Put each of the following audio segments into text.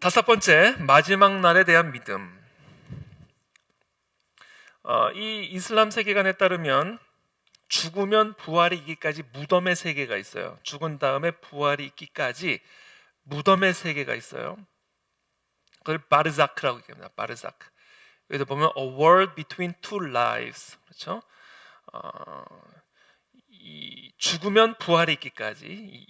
다섯 번째, 마지막 날에 대한 믿음. 이 이슬람 세계관에 따르면 죽으면 부활이 있기까지 무덤의 세계가 있어요. 죽은 다음에 부활이 있기까지 무덤의 세계가 있어요. 그걸 바르자크라고 얘기합니다. 바르자크. 여기서 보면 a world between two lives. 그렇죠? 이 죽으면 부활이 있기까지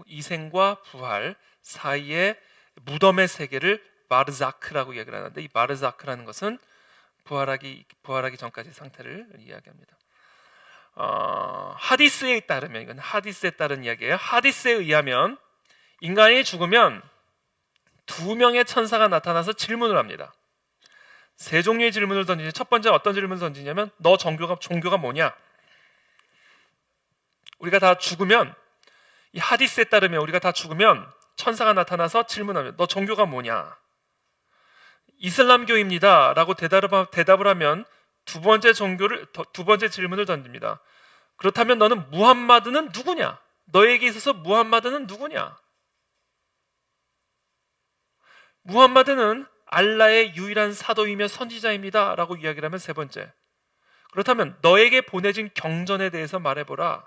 이생과 부활 사이에 무덤의 세계를 바르자크라고 얘기를 하는데, 이 바르자크라는 것은 부활하기 전까지 상태를 이야기합니다. 하디스에 따르면, 이건 하디스에 따른 이야기예요. 하디스에 의하면 인간이 죽으면 두 명의 천사가 나타나서 질문을 합니다. 세 종류의 질문을 던지죠. 첫 번째 어떤 질문을 던지냐면, 너 종교가 뭐냐? 우리가 다 죽으면, 이 하디스에 따르면 우리가 다 죽으면 천사가 나타나서 질문하면, 너 종교가 뭐냐? 이슬람교입니다 라고 대답을 하면 두 번째 질문을 던집니다. 그렇다면 너는 무함마드는 누구냐? 너에게 있어서 무함마드는 누구냐? 무함마드는 알라의 유일한 사도이며 선지자입니다 라고 이야기를 하면 세 번째, 그렇다면 너에게 보내진 경전에 대해서 말해보라.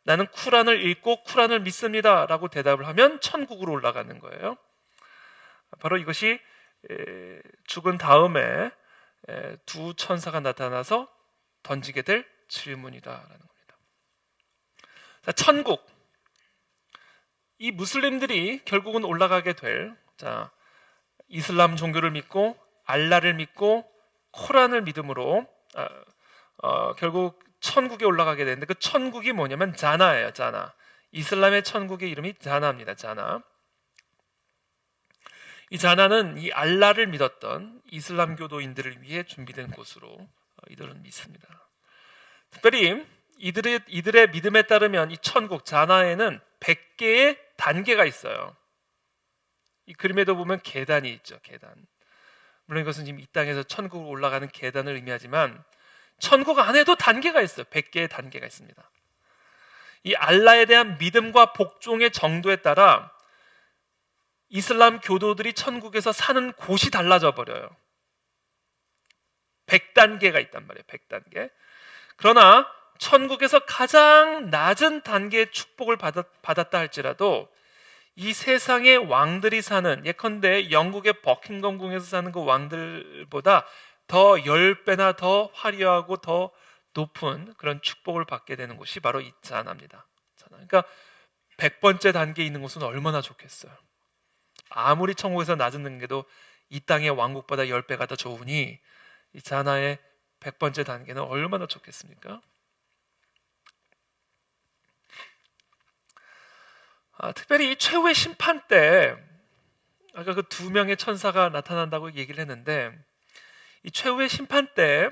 나는 쿠란을 읽고 쿠란을 믿습니다 라고 대답을 하면 천국으로 올라가는 거예요. 바로 이것이 죽은 다음에 두 천사가 나타나서 던지게 될 질문이다라는 겁니다. 자, 천국. 이 무슬림들이 결국은 올라가게 될, 이슬람 종교를 믿고 알라를 믿고 코란을 믿음으로 결국 천국에 올라가게 되는데, 그 천국이 뭐냐면 자나예요. 자나. 이슬람의 천국의 이름이 자나입니다. 자나. 이 자나는 이 알라를 믿었던 이슬람 교도인들을 위해 준비된 곳으로 이들은 믿습니다. 특별히 이들의 믿음에 따르면 이 천국 자나에는 100개의 단계가 있어요. 이 그림에도 보면 계단이 있죠. 계단. 물론 이것은 지금 이 땅에서 천국으로 올라가는 계단을 의미하지만 천국 안에도 단계가 있어요. 100개의 단계가 있습니다. 이 알라에 대한 믿음과 복종의 정도에 따라 이슬람 교도들이 천국에서 사는 곳이 달라져 버려요. 100단계가 있단 말이에요. 100단계. 그러나 천국에서 가장 낮은 단계의 축복을 받았다 할지라도 이 세상의 왕들이 사는, 예컨대 영국의 버킹엄 궁에서 사는 그 왕들보다 더 10배나 더 화려하고 더 높은 그런 축복을 받게 되는 곳이 바로 이 자나입니다. 그러니까 100번째 단계에 있는 곳은 얼마나 좋겠어요. 아무리 천국에서 낮은 단계도 이 땅의 왕국보다 10배가 더 좋으니 이 자나의 100번째 단계는 얼마나 좋겠습니까? 특별히 이 최후의 심판 때, 아까 그 두 명의 천사가 나타난다고 얘기를 했는데, 이 최후의 심판 때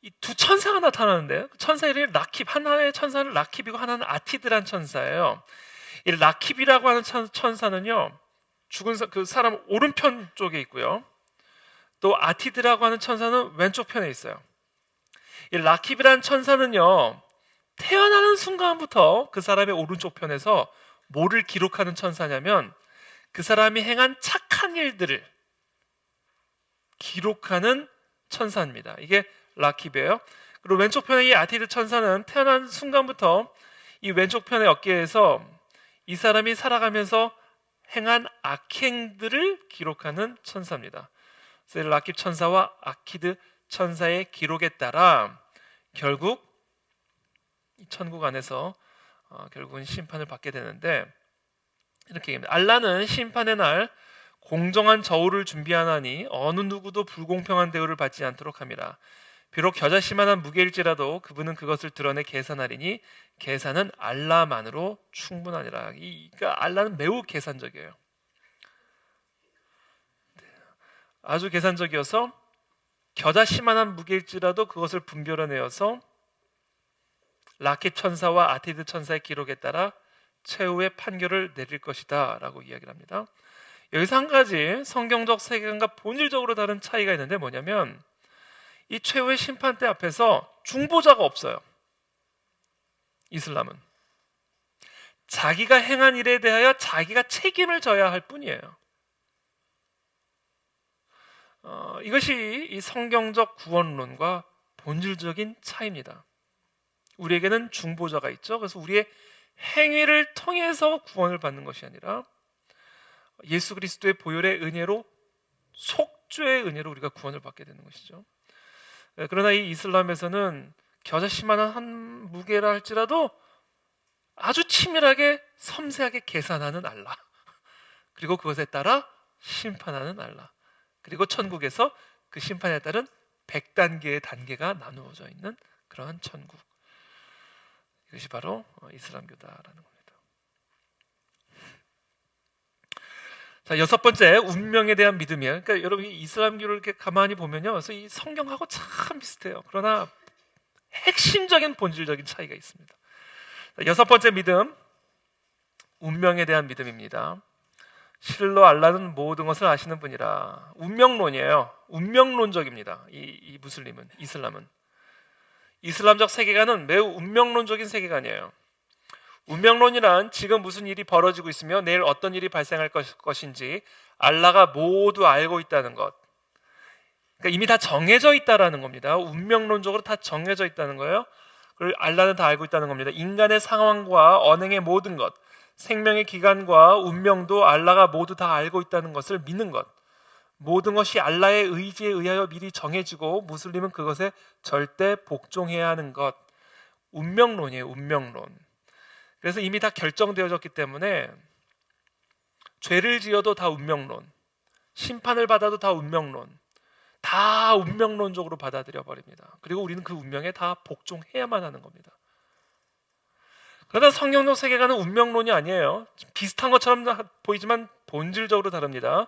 이 두 천사가 나타나는데요. 천사 이름이 라킵, 하나의 천사는 라킵이고 하나는 아티드란 천사예요. 이 라킵이라고 하는 천사는요, 죽은 그 사람 오른편 쪽에 있고요, 또 아티드라고 하는 천사는 왼쪽 편에 있어요. 이 라킵이라는 천사는요, 태어나는 순간부터 그 사람의 오른쪽 편에서 뭐를 기록하는 천사냐면 그 사람이 행한 착한 일들을 기록하는 천사입니다. 이게 라킵이에요. 그리고 왼쪽 편의 이 아티드 천사는 태어난 순간부터 이 왼쪽 편의 어깨에서 이 사람이 살아가면서 행한 악행들을 기록하는 천사입니다. 그래서 라킵 천사와 아티드 천사의 기록에 따라 결국 천국 안에서 결국은 심판을 받게 되는데, 이렇게 얘기합니다. 알라는 심판의 날 공정한 저울을 준비하나니 어느 누구도 불공평한 대우를 받지 않도록 함이라. 비록 겨자씨만한 무게일지라도 그분은 그것을 드러내 계산하리니 계산은 알라만으로 충분하니라. 그러니까 알라는 매우 계산적이에요. 아주 계산적이어서 겨자씨만한 무게일지라도 그것을 분별해내어서 라킵 천사와 아티드 천사의 기록에 따라 최후의 판결을 내릴 것이다 라고 이야기를 합니다. 여기서 한 가지 성경적 세계관과 본질적으로 다른 차이가 있는데, 뭐냐면 이 최후의 심판대 앞에서 중보자가 없어요. 이슬람은 자기가 행한 일에 대하여 자기가 책임을 져야 할 뿐이에요. 이것이 이 성경적 구원론과 본질적인 차이입니다. 우리에게는 중보자가 있죠. 그래서 우리의 행위를 통해서 구원을 받는 것이 아니라 예수 그리스도의 보혈의 은혜로, 속죄의 은혜로 우리가 구원을 받게 되는 것이죠. 그러나 이 이슬람에서는 겨자씨만한 한 무게라 할지라도 아주 치밀하게 섬세하게 계산하는 알라, 그리고 그것에 따라 심판하는 알라, 그리고 천국에서 그 심판에 따른 100단계의 단계가 나누어져 있는 그러한 천국, 이것이 바로 이슬람교다라는 겁니다. 자, 여섯 번째, 운명에 대한 믿음이에요. 그러니까 여러분 이슬람교를 이렇게 가만히 보면요, 그래서 이 성경하고 참 비슷해요. 그러나 핵심적인 본질적인 차이가 있습니다. 자, 여섯 번째 믿음, 운명에 대한 믿음입니다. 실로 알라는 모든 것을 아시는 분이라. 운명론이에요. 운명론적입니다. 이 무슬림은, 이슬람은. 이슬람적 세계관은 매우 운명론적인 세계관이에요. 운명론이란 지금 무슨 일이 벌어지고 있으며 내일 어떤 일이 발생할 것인지 알라가 모두 알고 있다는 것. 그러니까 이미 다 정해져 있다라는 겁니다. 운명론적으로 다 정해져 있다는 거예요. 그리고 알라는 다 알고 있다는 겁니다. 인간의 상황과 언행의 모든 것, 생명의 기간과 운명도 알라가 모두 다 알고 있다는 것을 믿는 것. 모든 것이 알라의 의지에 의하여 미리 정해지고 무슬림은 그것에 절대 복종해야 하는 것. 운명론이에요. 운명론. 그래서 이미 다 결정되어졌기 때문에 죄를 지어도 다 운명론, 심판을 받아도 다 운명론, 다 운명론적으로 받아들여 버립니다. 그리고 우리는 그 운명에 다 복종해야만 하는 겁니다. 그러나 성경적 세계관은 운명론이 아니에요. 비슷한 것처럼 보이지만 본질적으로 다릅니다.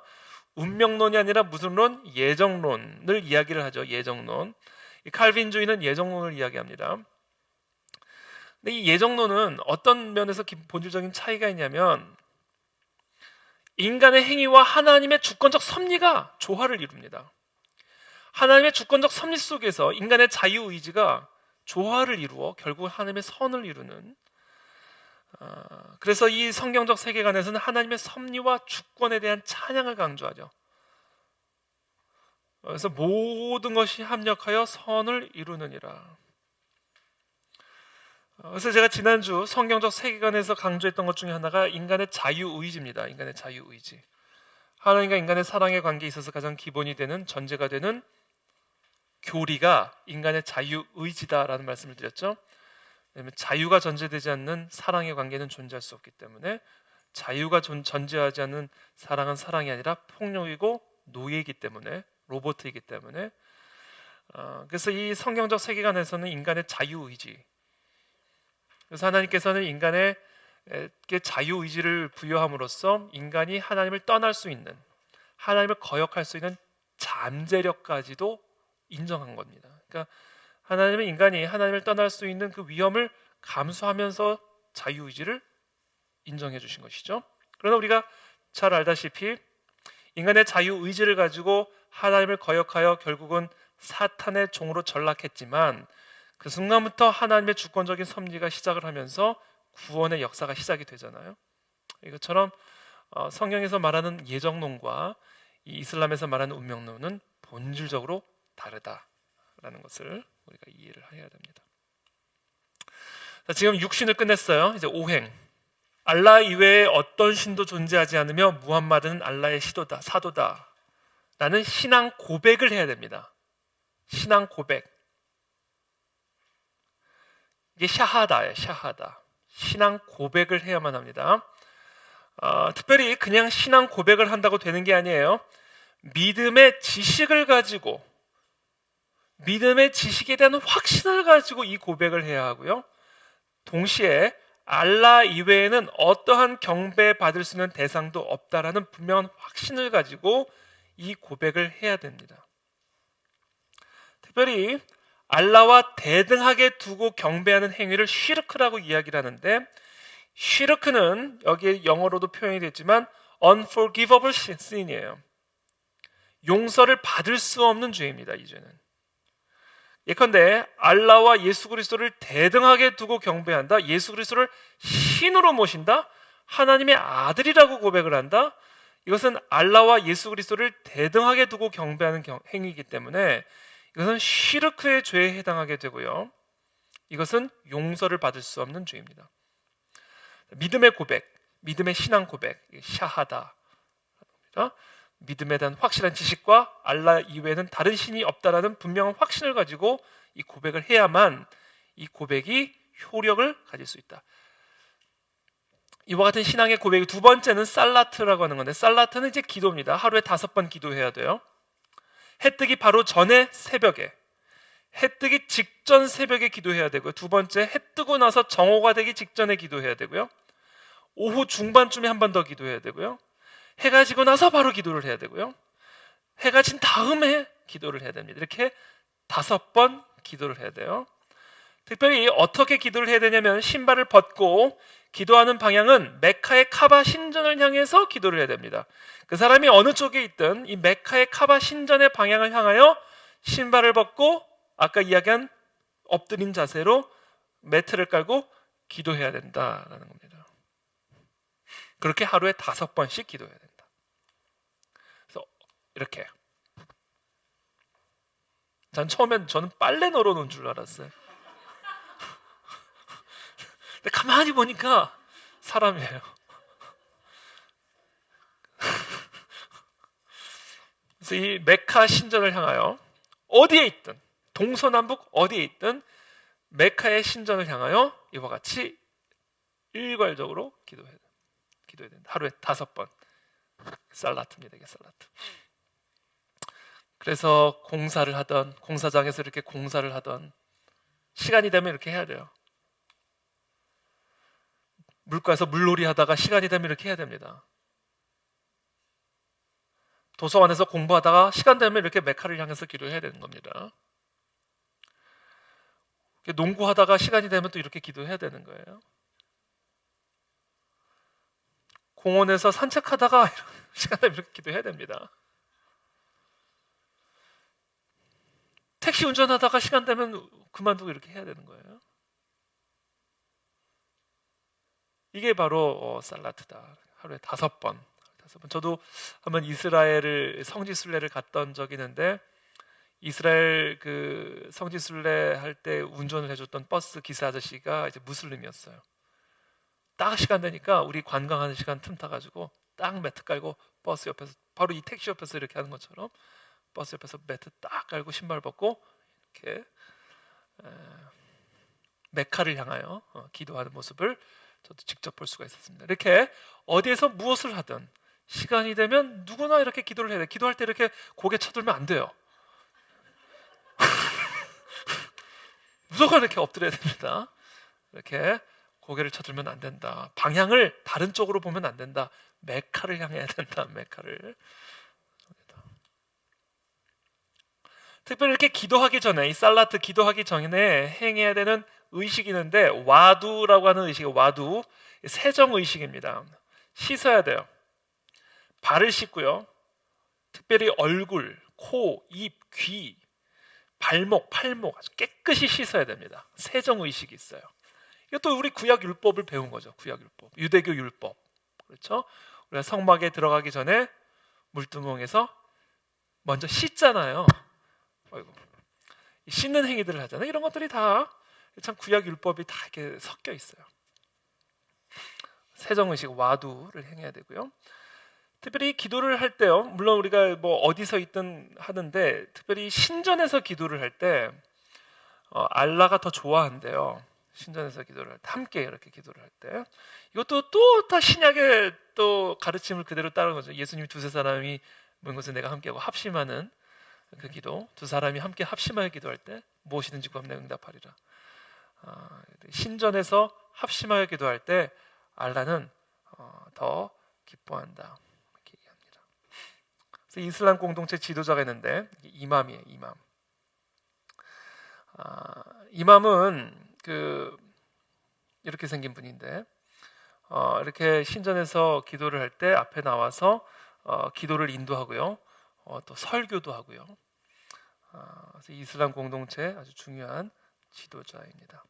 운명론이 아니라 무슨 론? 예정론을 이야기를 하죠. 예정론. 이 칼빈주의는 예정론을 이야기합니다. 근데 이 예정론은 어떤 면에서 본질적인 차이가 있냐면 인간의 행위와 하나님의 주권적 섭리가 조화를 이룹니다. 하나님의 주권적 섭리 속에서 인간의 자유의지가 조화를 이루어 결국 하나님의 선을 이루는, 그래서 이 성경적 세계관에서는 하나님의 섭리와 주권에 대한 찬양을 강조하죠. 그래서 모든 것이 합력하여 선을 이루느니라. 그래서 제가 지난주 성경적 세계관에서 강조했던 것 중에 하나가 인간의 자유의지입니다. 인간의 자유의지. 하나님과 인간의 사랑의 관계에 있어서 가장 기본이 되는, 전제가 되는 교리가 인간의 자유의지다라는 말씀을 드렸죠. 왜냐하면 자유가 전제되지 않는 사랑의 관계는 존재할 수 없기 때문에, 자유가 전제하지 않는 사랑은 사랑이 아니라 폭력이고 노예이기 때문에, 로봇이기 때문에, 그래서 이 성경적 세계관에서는 인간의 자유의지, 그래서 하나님께서는 인간에게 자유의지를 부여함으로써 인간이 하나님을 떠날 수 있는, 하나님을 거역할 수 있는 잠재력까지도 인정한 겁니다. 그러니까 하나님은 인간이 하나님을 떠날 수 있는 그 위험을 감수하면서 자유의지를 인정해 주신 것이죠. 그러나 우리가 잘 알다시피 인간의 자유의지를 가지고 하나님을 거역하여 결국은 사탄의 종으로 전락했지만, 그 순간부터 하나님의 주권적인 섭리가 시작을 하면서 구원의 역사가 시작이 되잖아요. 이것처럼 성경에서 말하는 예정론과 이 이슬람에서 말하는 운명론은 본질적으로 다르다라는 것을 우리가 이해를 해야 됩니다. 자, 지금 육신을 끝냈어요. 이제 오행. 알라 이외에 어떤 신도 존재하지 않으며 무함마드는 알라의 시도다, 사도다 라는 신앙 고백을 해야 됩니다. 신앙 고백. 이게 샤하다예요. 샤하다. 신앙 고백을 해야만 합니다. 특별히 그냥 신앙 고백을 한다고 되는 게 아니에요. 믿음의 지식을 가지고, 믿음의 지식에 대한 확신을 가지고 이 고백을 해야 하고요. 동시에 알라 이외에는 어떠한 경배받을 수 있는 대상도 없다라는 분명한 확신을 가지고 이 고백을 해야 됩니다. 특별히 알라와 대등하게 두고 경배하는 행위를 쉬르크라고 이야기를 하는데, 쉬르크는 여기에 영어로도 표현이 됐지만 unforgivable sin이에요. 용서를 받을 수 없는 죄입니다. 이 죄는. 예컨대 알라와 예수 그리스도를 대등하게 두고 경배한다. 예수 그리스도를 신으로 모신다. 하나님의 아들이라고 고백을 한다. 이것은 알라와 예수 그리스도를 대등하게 두고 경배하는 행위이기 때문에 이것은 시르크의 죄에 해당하게 되고요. 이것은 용서를 받을 수 없는 죄입니다. 믿음의 고백, 믿음의 신앙 고백, 샤하다. 믿음에 대한 확실한 지식과 알라 이외에는 다른 신이 없다라는 분명한 확신을 가지고 이 고백을 해야만 이 고백이 효력을 가질 수 있다. 이와 같은 신앙의 고백의 두 번째는 살라트라고 하는 건데, 살라트는 이제 기도입니다. 하루에 5번 기도해야 돼요. 해 뜨기 바로 전에 새벽에, 해 뜨기 직전 새벽에 기도해야 되고요. 두 번째, 해 뜨고 나서 정오가 되기 직전에 기도해야 되고요. 오후 중반쯤에 한 번 더 기도해야 되고요. 해가 지고 나서 바로 기도를 해야 되고요. 해가 진 다음에 기도를 해야 됩니다. 이렇게 5번 기도를 해야 돼요. 특별히 어떻게 기도를 해야 되냐면, 신발을 벗고 기도하는 방향은 메카의 카바 신전을 향해서 기도를 해야 됩니다. 그 사람이 어느 쪽에 있든 이 메카의 카바 신전의 방향을 향하여 신발을 벗고 아까 이야기한 엎드린 자세로 매트를 깔고 기도해야 된다라는 겁니다. 그렇게 하루에 5번씩 기도해야 된다. 그래서 이렇게, 처음엔 저는 빨래 널어놓은 줄 알았어요. 근데 가만히 보니까 사람이에요. 그래서 이 메카 신전을 향하여 어디에 있든, 동서남북 어디에 있든 메카의 신전을 향하여 이와 같이 일괄적으로 기도해야 된다. 하루에 5번. 살라트입니다. 이게 살라트. 그래서 공사를 하던, 공사장에서 이렇게 공사를 하던, 시간이 되면 이렇게 해야 돼요. 물가에서 물놀이 하다가 시간이 되면 이렇게 해야 됩니다. 도서관에서 공부하다가 시간 되면 이렇게 메카를 향해서 기도해야 되는 겁니다. 농구하다가 시간이 되면 또 이렇게 기도해야 되는 거예요. 공원에서 산책하다가 시간 되면 이렇게 기도해야 됩니다. 택시 운전하다가 시간 되면 그만두고 이렇게 해야 되는 거예요. 이게 바로 살라트다. 하루에 5번. 저도 한번 이스라엘을 성지순례를 갔던 적이 있는데, 이스라엘 그 성지순례 할 때 운전을 해줬던 버스 기사 아저씨가 이제 무슬림이었어요. 딱 시간 되니까 우리 관광하는 시간 틈 타가지고 딱 매트 깔고 버스 옆에서, 바로 이 택시 옆에서 이렇게 하는 것처럼 버스 옆에서 매트 딱 깔고 신발 벗고 이렇게 메카를 향하여 기도하는 모습을 저도 직접 볼 수가 있었습니다. 이렇게 어디에서 무엇을 하든 시간이 되면 누구나 이렇게 기도를 해야 돼요. 기도할 때 이렇게 고개 쳐들면 안 돼요. 무조건 이렇게 엎드려야 됩니다. 이렇게 고개를 쳐들면 안 된다. 방향을 다른 쪽으로 보면 안 된다. 메카를 향해야 된다. 메카를. 특별히 이렇게 기도하기 전에, 이 살라트 기도하기 전에 행해야 되는 의식이 있는데, 와두라고 하는 의식, 와두, 세정 의식입니다. 씻어야 돼요. 발을 씻고요. 특별히 얼굴, 코, 입, 귀, 발목, 팔목 아주 깨끗이 씻어야 됩니다. 세정 의식이 있어요. 이것도 우리 구약 율법을 배운 거죠. 구약 율법, 유대교 율법. 그렇죠? 우리가 성막에 들어가기 전에 물두멍에서 먼저 씻잖아요. 아이고. 씻는 행위들을 하잖아요. 이런 것들이 다 참 구약 율법이 다 이렇게 섞여 있어요. 세정 의식, 와두를 행해야 되고요. 특별히 기도를 할 때요. 물론 우리가 뭐 어디서 있든 하는데, 특별히 신전에서 기도를 할 때 알라가 더 좋아한대요. 신전에서 기도를 할 때, 함께 이렇게 기도를 할 때. 이것도 또 다 신약의 또 가르침을 그대로 따르는 거죠. 예수님이 2-3사람이 모인 것을 내가 함께하고 합심하는 그 기도, 2사람이 함께 합심하여 기도할 때 무엇이든지 구하면 내가 응답하리라. 신전에서 합심하여 기도할 때 알라는 더 기뻐한다. 이렇게 얘기합니다. 그래서 이슬람 공동체 지도자가 있는데 이맘이에요. 이맘. 이맘은 이렇게 생긴 분인데, 이렇게 신전에서 기도를 할 때 앞에 나와서 기도를 인도하고요, 또 설교도 하고요, 그래서 이슬람 공동체 아주 중요한 지도자입니다.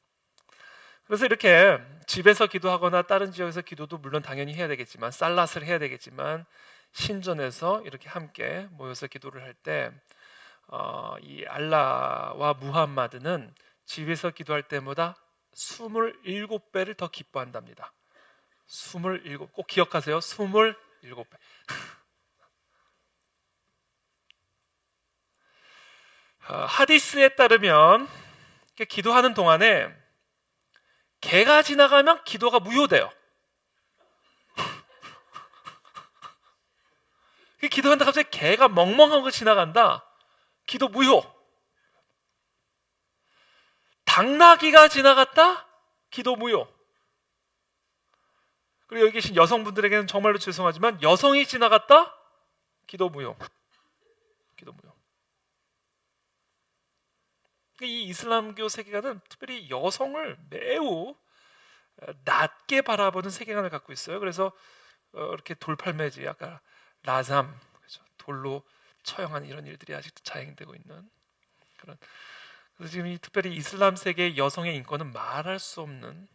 그래서 이렇게 집에서 기도하거나 다른 지역에서 기도도 물론 당연히 해야 되겠지만 살랏을 해야 되겠지만 신전에서 이렇게 함께 모여서 기도를 할 때 이 알라와 무함마드는 집에서 기도할 때보다 27배를 더 기뻐한답니다. 27, 꼭 기억하세요. 27배. 하디스에 따르면 기도하는 동안에 개가 지나가면 기도가 무효돼요. 기도한다 갑자기 개가 멍멍한 거 지나간다. 기도 무효. 당나귀가 지나갔다. 기도 무효. 그리고 여기 계신 여성분들에게는 정말로 죄송하지만 여성이 지나갔다. 기도 무효. 기도 무효. 이 이슬람교 세계관은 특별히 여성을 매우 낮게 바라보는 세계관을 갖고 있어요. 그래서 이렇게 돌팔매지, 아까 라잠, 그렇죠? 돌로 처형한 이런 일들이 아직도 자행되고 있는 그런. 그래서 지금 이 특별히 이슬람 세계의 여성의 인권은 말할 수 없는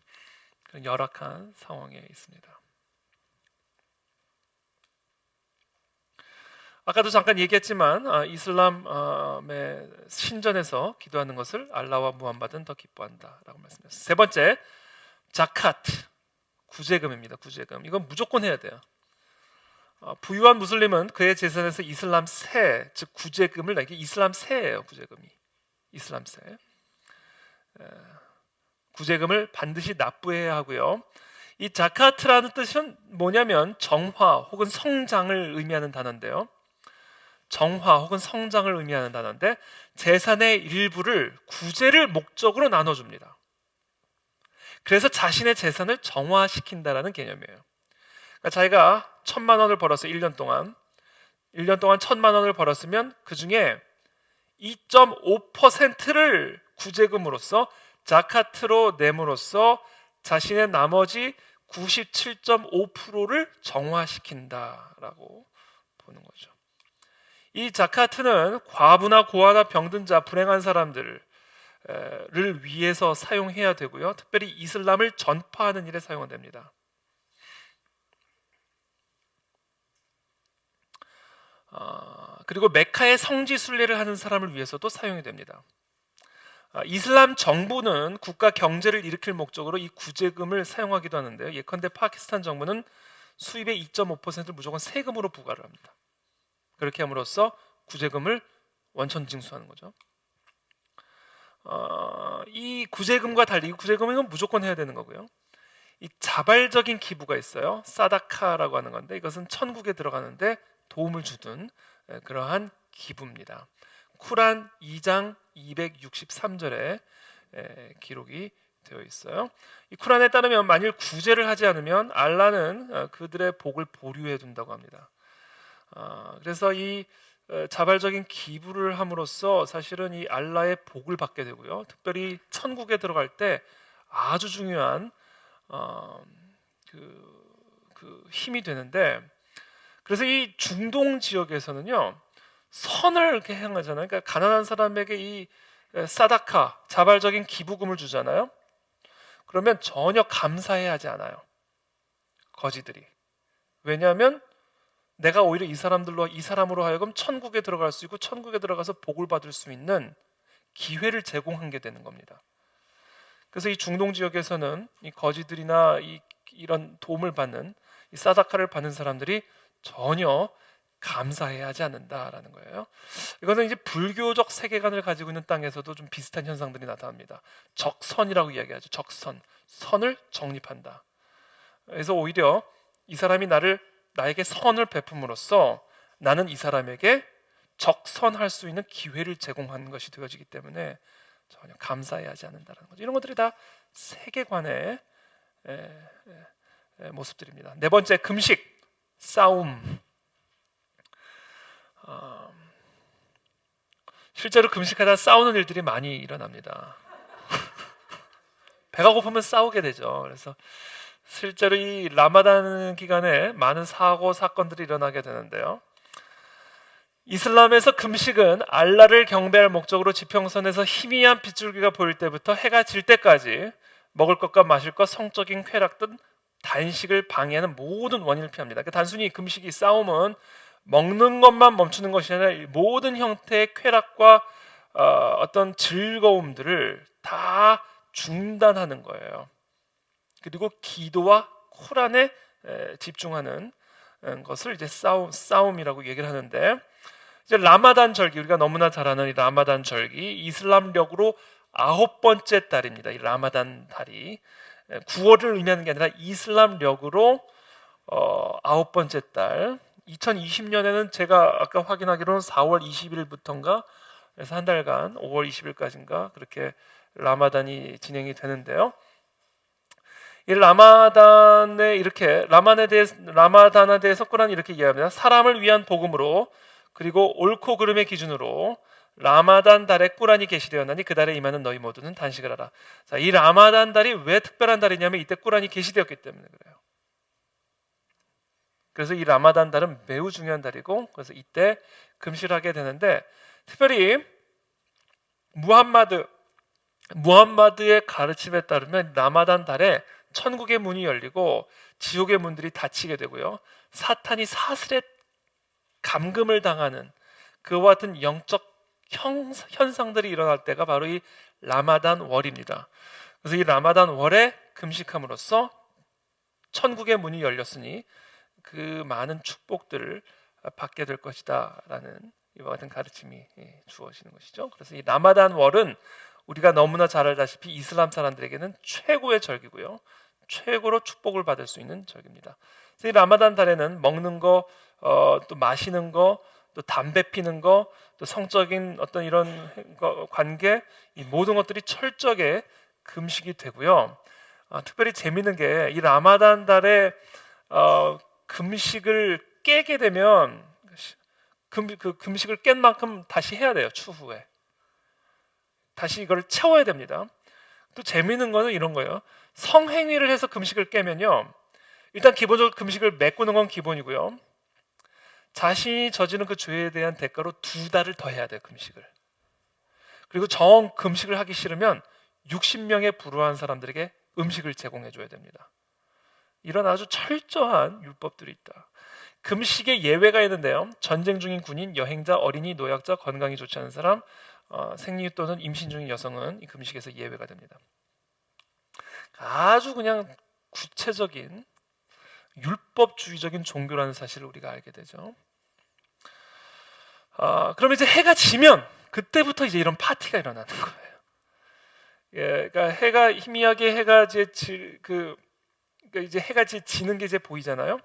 그런 열악한 상황에 있습니다. 아까도 잠깐 얘기했지만 이슬람의 신전에서 기도하는 것을 알라와 무함마드는 더 기뻐한다라고 말씀드렸습니다. 세 번째, 자카트, 구제금입니다. 구제금. 이건 무조건 해야 돼요. 부유한 무슬림은 그의 재산에서 이슬람 세, 즉 구제금을 내게. 이슬람 세예요. 구제금이. 이슬람 세. 구제금을 반드시 납부해야 하고요. 이 자카트라는 뜻은 뭐냐면 정화 혹은 성장을 의미하는 단어인데요. 정화 혹은 성장을 의미하는 단어인데 재산의 일부를 구제를 목적으로 나눠줍니다. 그래서 자신의 재산을 정화시킨다라는 개념이에요. 그러니까 자기가 1,000만 원을 벌어서 1년 동안 1,000만 원을 벌었으면 그 중에 2.5%를 구제금으로서 자카트로 내므로써 자신의 나머지 97.5%를 정화시킨다라고 보는 거죠. 이 자카트는 과부나 고아나 병든 자, 불행한 사람들을 위해서 사용해야 되고요. 특별히 이슬람을 전파하는 일에 사용됩니다. 그리고 메카의 성지 순례를 하는 사람을 위해서도 사용이 됩니다. 이슬람 정부는 국가 경제를 일으킬 목적으로 이 구제금을 사용하기도 하는데요. 예컨대 파키스탄 정부는 수입의 2.5%를 무조건 세금으로 부과를 합니다. 그렇게 함으로써 구제금을 원천 징수하는 거죠. 이 구제금과 달리 구제금은 무조건 해야 되는 거고요. 이 자발적인 기부가 있어요. 사다카라고 하는 건데 이것은 천국에 들어가는데 도움을 주든 그러한 기부입니다. 쿠란 2장 263절에 기록이 되어 있어요. 이 쿠란에 따르면 만일 구제를 하지 않으면 알라는 그들의 복을 보류해 둔다고 합니다. 그래서 이 자발적인 기부를 함으로써 사실은 이 알라의 복을 받게 되고요. 특별히 천국에 들어갈 때 아주 중요한 그 힘이 되는데, 그래서 이 중동 지역에서는요 선을 이렇게 행하잖아요. 그러니까 가난한 사람에게 이 사다카, 자발적인 기부금을 주잖아요. 그러면 전혀 감사해 하지 않아요, 거지들이. 왜냐하면 내가 오히려 이 사람으로 하여금 천국에 들어갈 수 있고 천국에 들어가서 복을 받을 수 있는 기회를 제공한 게 되는 겁니다. 그래서 이 중동 지역에서는 이 거지들이나 이런 도움을 받는 이 사다카를 받는 사람들이 전혀 감사해야 하지 않는다라는 거예요. 이것은 이제 불교적 세계관을 가지고 있는 땅에서도 좀 비슷한 현상들이 나타납니다. 적선이라고 이야기하죠. 적선, 선을 정립한다. 그래서 오히려 이 사람이 나에게 선을 베품으로써 나는 이 사람에게 적선할 수 있는 기회를 제공하는 것이 되어지기 때문에 전혀 감사해야 하지 않는다는 거죠. 이런 것들이 다 세계관의 모습들입니다. 네 번째, 금식, 싸움. 실제로 금식하다 싸우는 일들이 많이 일어납니다. 배가 고프면 싸우게 되죠. 그래서 실제로 이 라마단 기간에 많은 사고 사건들이 일어나게 되는데요. 이슬람에서 금식은 알라를 경배할 목적으로 지평선에서 희미한 빗줄기가 보일 때부터 해가 질 때까지 먹을 것과 마실 것, 성적인 쾌락 등 단식을 방해하는 모든 원인을 피합니다. 그러니까 단순히 금식이 싸움은 먹는 것만 멈추는 것이 아니라 모든 형태의 쾌락과 어떤 즐거움들을 다 중단하는 거예요. 그리고 기도와 코란에 집중하는 것을 이제 싸움이라고 얘기를 하는데, 이제 라마단 절기, 우리가 너무나 잘 아는 이 라마단 절기, 이슬람력으로 9번째 달입니다. 이 라마단 달이 9월을 의미하는 게 아니라 이슬람력으로 9번째 달. 2020년에는 제가 아까 확인하기로는 4월 20일부터인가, 그래서 한 달간 5월 20일까지인가 그렇게 라마단이 진행이 되는데요. 이 라마단에 이렇게 라마단에 대해서 꾸란이 이렇게 이야기합니다. 사람을 위한 복음으로 그리고 옳고 그름의 기준으로 라마단 달에 꾸란이 계시되었나니 그 달에 임하는 너희 모두는 단식을 하라. 자, 이 라마단 달이 왜 특별한 달이냐면 이때 꾸란이 계시되었기 때문에 그래요. 그래서 이 라마단 달은 매우 중요한 달이고, 그래서 이때 금식을 하게 되는데, 특별히 무함마드의 가르침에 따르면 라마단 달에 천국의 문이 열리고 지옥의 문들이 닫히게 되고요, 사탄이 사슬에 감금을 당하는 그와 같은 영적 현상들이 일어날 때가 바로 이 라마단 월입니다. 그래서 이 라마단 월에 금식함으로써 천국의 문이 열렸으니 그 많은 축복들을 받게 될 것이다 라는 이와 같은 가르침이 주어지는 것이죠. 그래서 이 라마단 월은 우리가 너무나 잘 알다시피 이슬람 사람들에게는 최고의 절기고요, 최고로 축복을 받을 수 있는 절기입니다. 그래서 이 라마단 달에는 먹는 거, 또 마시는 거, 또 담배 피는 거, 또 성적인 어떤 이런 관계, 이 모든 것들이 철저하게 금식이 되고요. 특별히 재미있는 게 이 라마단 달에 금식을 깨게 되면 그 금식을 깬 만큼 다시 해야 돼요. 추후에 다시 이걸 채워야 됩니다. 또 재미있는 거는 이런 거예요. 성행위를 해서 금식을 깨면요, 일단 기본적으로 금식을 메꾸는 건 기본이고요, 자신이 저지른 그 죄에 대한 대가로 2달을 더 해야 돼요, 금식을. 그리고 정 금식을 하기 싫으면 60명의 불우한 사람들에게 음식을 제공해 줘야 됩니다. 이런 아주 철저한 율법들이 있다. 금식에 예외가 있는데요, 전쟁 중인 군인, 여행자, 어린이, 노약자, 건강이 좋지 않은 사람, 생리 또는 임신 중인 여성은 이 금식에서 예외가 됩니다. 아주 그냥 구체적인 율법주의적인 종교라는 사실을 우리가 알게 되죠. 그럼 이제 해가 지면 그때부터 이제 이런 파티가 일어나는 거예요. 그러니까 해가 희미하게 해가 그러니까 이제 해가 지는 게 이제 보이잖아요.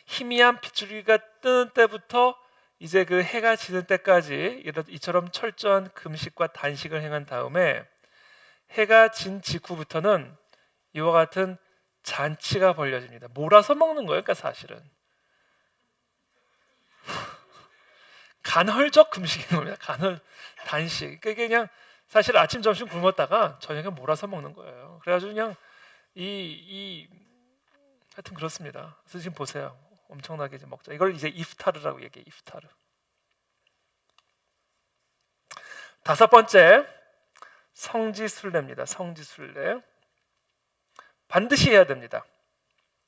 희미한 빗줄기가 뜨는 때부터 이제 그 해가 지는 때까지 이처럼 철저한 금식과 단식을 행한 다음에 해가 진 직후부터는 이와 같은 잔치가 벌려집니다. 몰아서 먹는 거예요. 그러니까 사실은 간헐적 금식인 겁니다. 간헐 단식. 그러니까 그냥 사실 아침 점심 굶었다가 저녁에 몰아서 먹는 거예요. 그래가지고 그냥 하여튼 그렇습니다. 그래서 지금 보세요. 엄청나게 이제 먹자. 이걸 이제 이프타르라고 얘기해요. 이프타르. 5번째, 성지순례입니다. 성지순례. 반드시 해야 됩니다.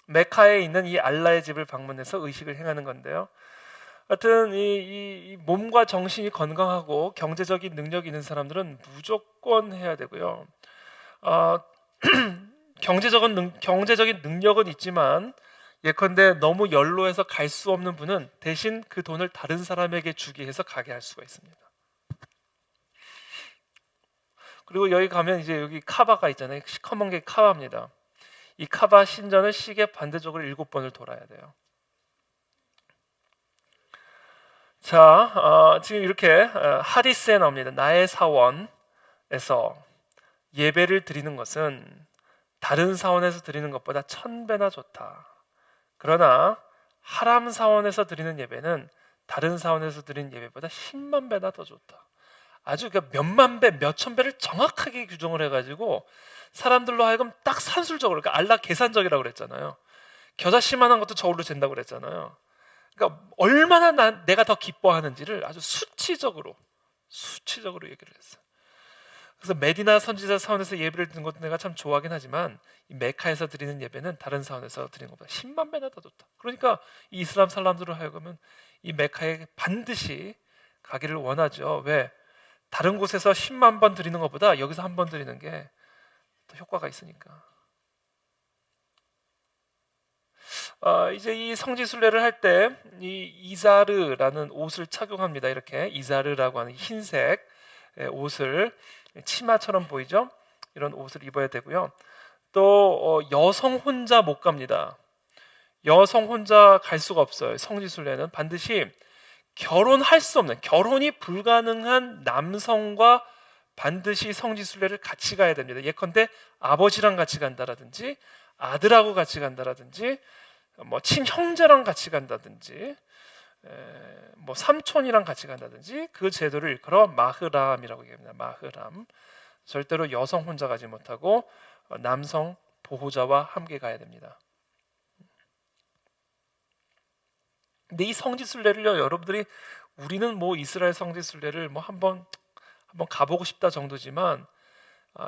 메카에 있는 이 알라의 집을 방문해서 의식을 행하는 건데요. 하여튼 이 몸과 정신이 건강하고 경제적인 능력이 있는 사람들은 무조건 해야 되고요. 경제적인 능력은 있지만 예컨대 너무 연로해서 갈 수 없는 분은 대신 그 돈을 다른 사람에게 주기 해서 가게 할 수가 있습니다. 그리고 여기 가면 이제 여기 카바가 있잖아요. 시커먼 게 카바입니다. 이 카바 신전을 시계 반대쪽으로 7번을 돌아야 돼요. 자, 지금 이렇게 하디스에 나옵니다. 나의 사원에서 예배를 드리는 것은 다른 사원에서 드리는 것보다 1000배나 좋다. 그러나 하람 사원에서 드리는 예배는 다른 사원에서 드리는 예배보다 10만 배나 더 좋다. 아주 몇만 배, 몇천 배를 정확하게 규정을 해가지고 사람들로 하여금 딱 산술적으로, 그러니까 알라 계산적이라고 그랬잖아요. 겨자씨만한 것도 저울로 잰다고 그랬잖아요. 그러니까 얼마나 내가 더 기뻐하는지를 아주 수치적으로 얘기를 했어요. 그래서 메디나 선지자 사원에서 예배를 드리는 것도 내가 참 좋아하긴 하지만 이 메카에서 드리는 예배는 다른 사원에서 드리는 것보다 10만 배나 더 좋다. 그러니까 이 이슬람 사람들로 하여금은 이 메카에 반드시 가기를 원하죠. 왜? 다른 곳에서 10만 번 드리는 것보다 여기서 한 번 드리는 게 더 효과가 있으니까. 이제 이 성지순례를 할 때 이 이자르라는 옷을 착용합니다. 이렇게 이자르라고 하는 흰색 옷을, 치마처럼 보이죠? 이런 옷을 입어야 되고요. 또 여성 혼자 못 갑니다. 여성 혼자 갈 수가 없어요. 성지순례는 반드시 결혼할 수 없는, 결혼이 불가능한 남성과 반드시 성지순례를 같이 가야 됩니다. 예컨대 아버지랑 같이 간다라든지 아들하고 같이 간다라든지 뭐 친형제랑 같이 간다든지 뭐 삼촌이랑 같이 간다든지 그 제도를 일컬어 마흐람이라고 얘기합니다. 마흐람. 절대로 여성 혼자 가지 못하고 남성 보호자와 함께 가야 됩니다. 근데 이 성지순례를요, 여러분들이 우리는 뭐 이스라엘 성지순례를 뭐 한번 가보고 싶다 정도지만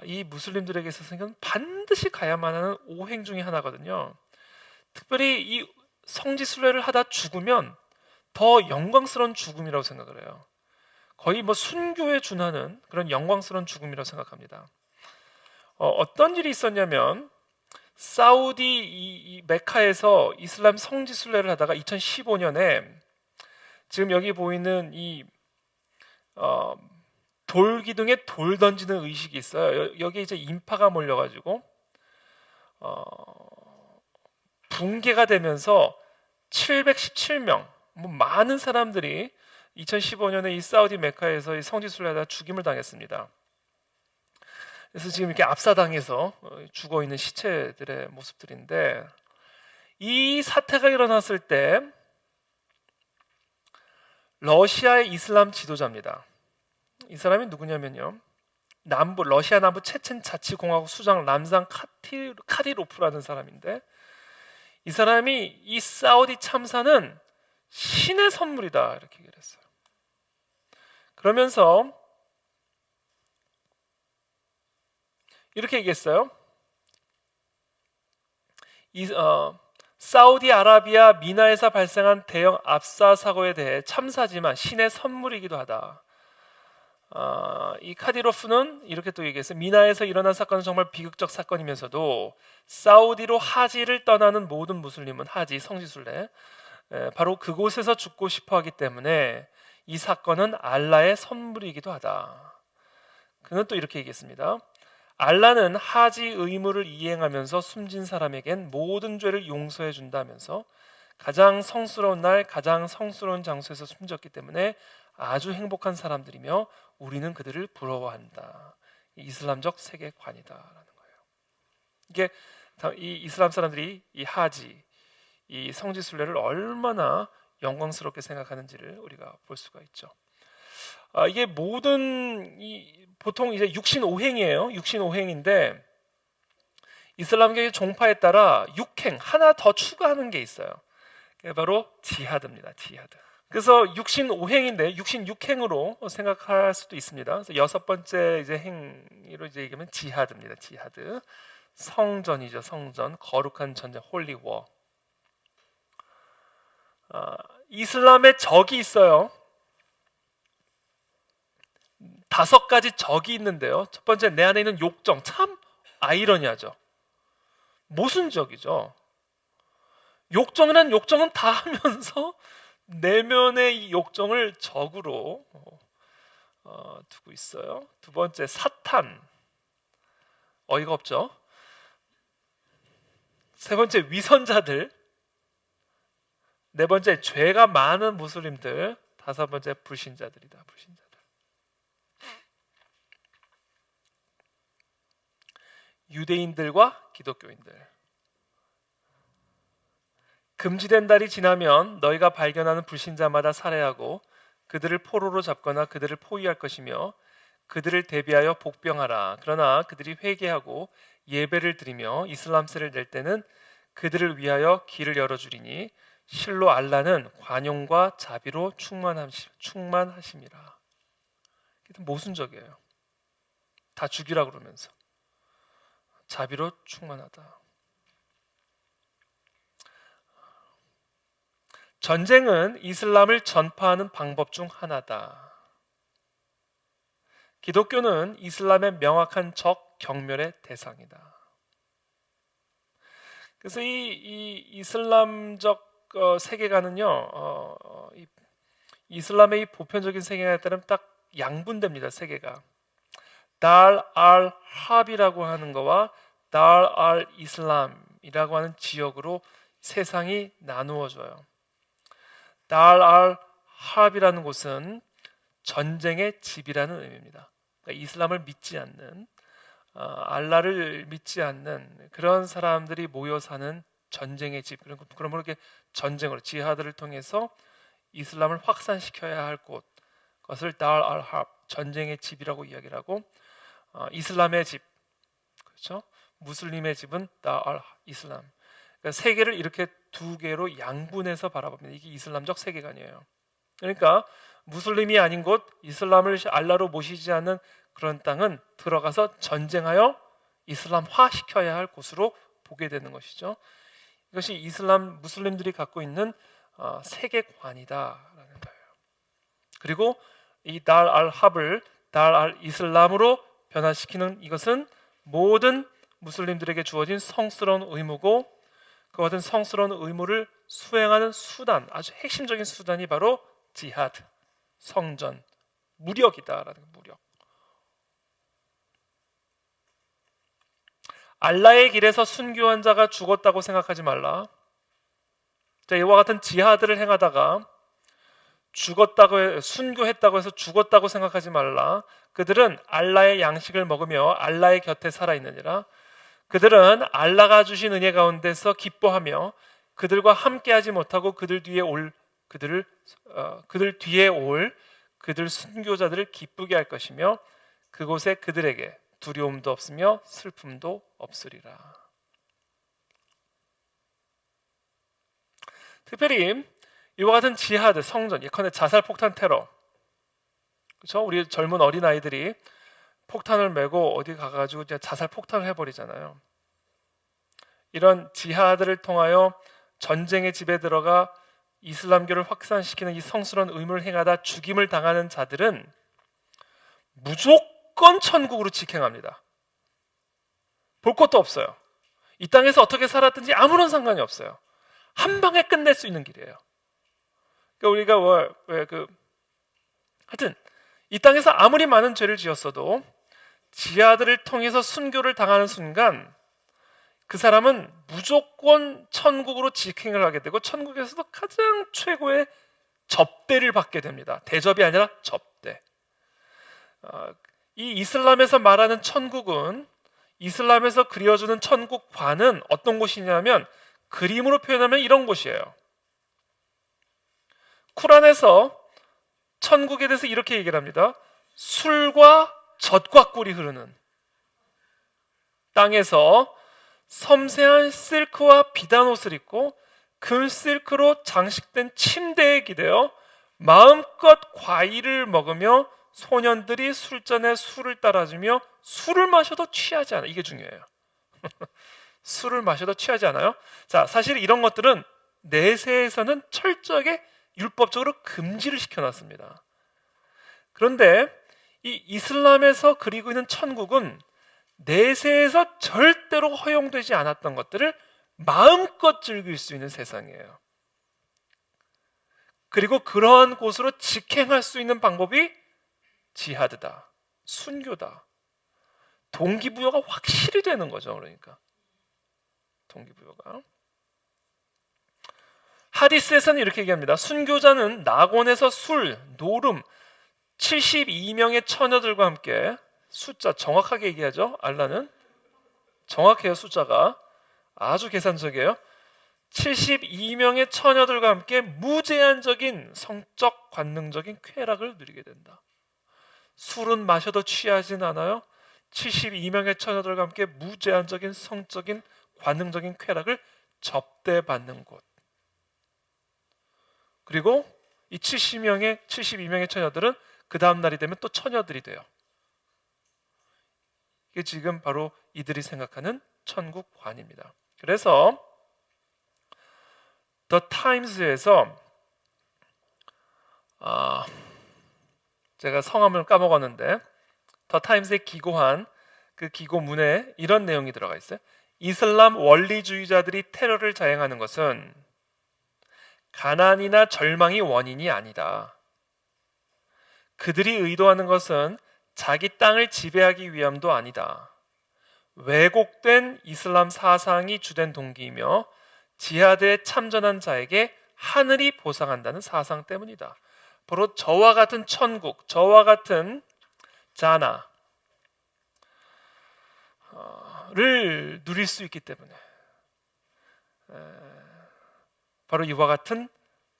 이 무슬림들에게 있어서는 반드시 가야만 하는 오행 중에 하나거든요. 특별히 이 성지순례를 하다 죽으면 더 영광스러운 죽음이라고 생각을 해요. 거의 뭐 순교에 준하는 그런 영광스러운 죽음이라고 생각합니다. 어떤 일이 있었냐면 사우디 이 메카에서 이슬람 성지순례를 하다가 2015년에 지금 여기 보이는 이 돌 기둥에 돌 던지는 의식이 있어요. 여기 이제 인파가 몰려가지고 붕괴가 되면서 717명, 뭐 많은 사람들이 2015년에 이 사우디 메카에서 이 성지순례하다 죽임을 당했습니다. 그래서 지금 이렇게 압사당해서 죽어 있는 시체들의 모습들인데, 이 사태가 일어났을 때 러시아의 이슬람 지도자입니다. 이 사람이 누구냐면요, 러시아 남부 체첸 자치공화국 수장 람잔 카디로프라는 사람인데, 이 사람이 이 사우디 참사는 신의 선물이다 이렇게 얘기를 했어요. 그러면서 이렇게 얘기했어요. 사우디아라비아 미나에서 발생한 대형 압사 사고에 대해 참사지만 신의 선물이기도 하다. 이 카디로프는 이렇게 또 얘기했어요. 미나에서 일어난 사건은 정말 비극적 사건이면서도 사우디로 하지를 떠나는 모든 무슬림은 하지, 성지순례, 바로 그곳에서 죽고 싶어하기 때문에 이 사건은 알라의 선물이기도 하다. 그는 또 이렇게 얘기했습니다. 알라는 하지 의무를 이행하면서 숨진 사람에겐 모든 죄를 용서해 준다면서 가장 성스러운 날, 가장 성스러운 장소에서 숨졌기 때문에 아주 행복한 사람들이며 우리는 그들을 부러워한다. 이슬람적 세계관이다라는 거예요. 이게 이 이슬람 사람들이 이 하지, 이 성지순례를 얼마나 영광스럽게 생각하는지를 우리가 볼 수가 있죠. 이게 모든 보통 이제 육신오행이에요. 육신오행인데 이슬람교의 종파에 따라 육행 하나 더 추가하는 게 있어요. 그게 바로 지하드입니다. 지하드. 그래서 육신 5행인데 육신 6행으로 생각할 수도 있습니다. 그래서 여섯 번째 이제 행위로 이제 얘기하면 지하드입니다. 지하드. 성전이죠. 성전. 거룩한 전쟁, 홀리 워. 이슬람의 적이 있어요. 5가지 적이 있는데요. 첫 번째, 내 안에 있는 욕정. 참 아이러니하죠. 모순적이죠. 욕정은 다 하면서 내면의 이 욕정을 적으로 두고 있어요. 두 번째, 사탄. 어이가 없죠. 세 번째, 위선자들. 네 번째, 죄가 많은 무슬림들. 다섯 번째, 불신자들이다. 불신자들. 유대인들과 기독교인들. 금지된 달이 지나면 너희가 발견하는 불신자마다 살해하고 그들을 포로로 잡거나 그들을 포위할 것이며 그들을 대비하여 복병하라. 그러나 그들이 회개하고 예배를 드리며 이슬람세를 낼 때는 그들을 위하여 길을 열어주리니 실로 알라는 관용과 자비로 충만하심이라. 이게 모순적이에요. 다 죽이라 그러면서 자비로 충만하다. 전쟁은 이슬람을 전파하는 방법 중 하나다. 기독교는 이슬람의 명확한 적 경멸의 대상이다. 그래서 이 이슬람적 세계관은요, 이슬람의 이 보편적인 세계관에 따르면 딱 양분됩니다. 세계가 달 알 합이라고 하는 거와 달 알 이슬람이라고 하는 지역으로 세상이 나누어져요. 달 알 합이라는 곳은 전쟁의 집이라는 의미입니다. 그러니까 이슬람을 믿지 않는, 알라를 믿지 않는 그런 사람들이 모여 사는 전쟁의 집, 그러므로 이렇게 전쟁으로 지하드를 통해서 이슬람을 확산시켜야 할 곳, 그것을 달 알 합, 전쟁의 집이라고 이야기를 하고, 이슬람의 집, 그렇죠? 무슬림의 집은 달 알 이슬람. 그러니까 세계를 이렇게 두 개로 양분해서 바라봅니다. 이게 이슬람적 세계관이에요. 그러니까 무슬림이 아닌 곳, 이슬람을 알라로 모시지 않는 그런 땅은 들어가서 전쟁하여 이슬람화 시켜야 할 곳으로 보게 되는 것이죠. 이것이 이슬람 무슬림들이 갖고 있는 세계관이다라는 거예요. 그리고 이 달 알 합을 달 알 이슬람으로 변화시키는 이것은 모든 무슬림들에게 주어진 성스러운 의무고, 그 같은 성스러운 의무를 수행하는 수단, 아주 핵심적인 수단이 바로 지하드, 성전, 무력이다라는 무력. 알라의 길에서 순교한 자가 죽었다고 생각하지 말라. 자, 이와 같은 지하드를 행하다가 순교했다고 해서 죽었다고 생각하지 말라. 그들은 알라의 양식을 먹으며 알라의 곁에 살아있느니라. 그들은 알라가 주신 은혜 가운데서 기뻐하며 그들과 함께하지 못하고 그들 뒤에 올 그들 순교자들을 기쁘게 할 것이며 그곳에 그들에게 두려움도 없으며 슬픔도 없으리라. 특별히 이와 같은 지하드, 성전, 예컨대 자살폭탄 테러, 그렇죠? 우리 젊은 어린 아이들이 폭탄을 메고 어디 가가지고 자살 폭탄을 해버리잖아요. 이런 지하드를 통하여 전쟁의 집에 들어가 이슬람교를 확산시키는 이 성스러운 의무를 행하다 죽임을 당하는 자들은 무조건 천국으로 직행합니다. 볼 것도 없어요. 이 땅에서 어떻게 살았든지 아무런 상관이 없어요. 한 방에 끝낼 수 있는 길이에요. 그러니까 우리가 하여튼 이 땅에서 아무리 많은 죄를 지었어도 지하들을 통해서 순교를 당하는 순간 그 사람은 무조건 천국으로 직행을 하게 되고 천국에서도 가장 최고의 접대를 받게 됩니다. 대접이 아니라 접대. 이 이슬람에서 말하는 천국은, 이슬람에서 그려주는 천국관은 어떤 곳이냐면 그림으로 표현하면 이런 곳이에요. 쿠란에서 천국에 대해서 이렇게 얘기를 합니다. 술과 젖과 꿀이 흐르는 땅에서 섬세한 실크와 비단 옷을 입고 금 실크로 장식된 침대에 기대어 마음껏 과일을 먹으며 소년들이 술잔에 술을 따라주며 술을 마셔도 취하지 않아. 이게 중요해요. 술을 마셔도 취하지 않아요. 자, 사실 이런 것들은 내세에서는 철저하게 율법적으로 금지를 시켜놨습니다. 그런데 이 이슬람에서 그리고 있는 천국은 내세에서 절대로 허용되지 않았던 것들을 마음껏 즐길 수 있는 세상이에요. 그리고 그러한 곳으로 직행할 수 있는 방법이 지하드다, 순교다. 동기부여가 확실히 되는 거죠. 그러니까 동기부여가. 하디스에서는 이렇게 얘기합니다. 순교자는 낙원에서 술, 노름, 72명의 처녀들과 함께, 숫자 정확하게 얘기하죠. 알라는 정확해요. 숫자가 아주 계산적이에요. 72명의 처녀들과 함께 무제한적인 성적 관능적인 쾌락을 누리게 된다. 술은 마셔도 취하진 않아요. 72명의 처녀들과 함께 무제한적인 성적인 관능적인 쾌락을 접대받는 곳. 그리고 이 72명의 처녀들은 그 다음 날이 되면 또 처녀들이 돼요. 이게 지금 바로 이들이 생각하는 천국관입니다. 그래서 The Times에서 제가 성함을 까먹었는데 The Times에 기고한 그 기고문에 이런 내용이 들어가 있어요. 이슬람 원리주의자들이 테러를 자행하는 것은 가난이나 절망이 원인이 아니다. 그들이 의도하는 것은 자기 땅을 지배하기 위함도 아니다. 왜곡된 이슬람 사상이 주된 동기이며 지하드에 참전한 자에게 하늘이 보상한다는 사상 때문이다. 바로 저와 같은 천국, 저와 같은 자나를 누릴 수 있기 때문에 바로 이와 같은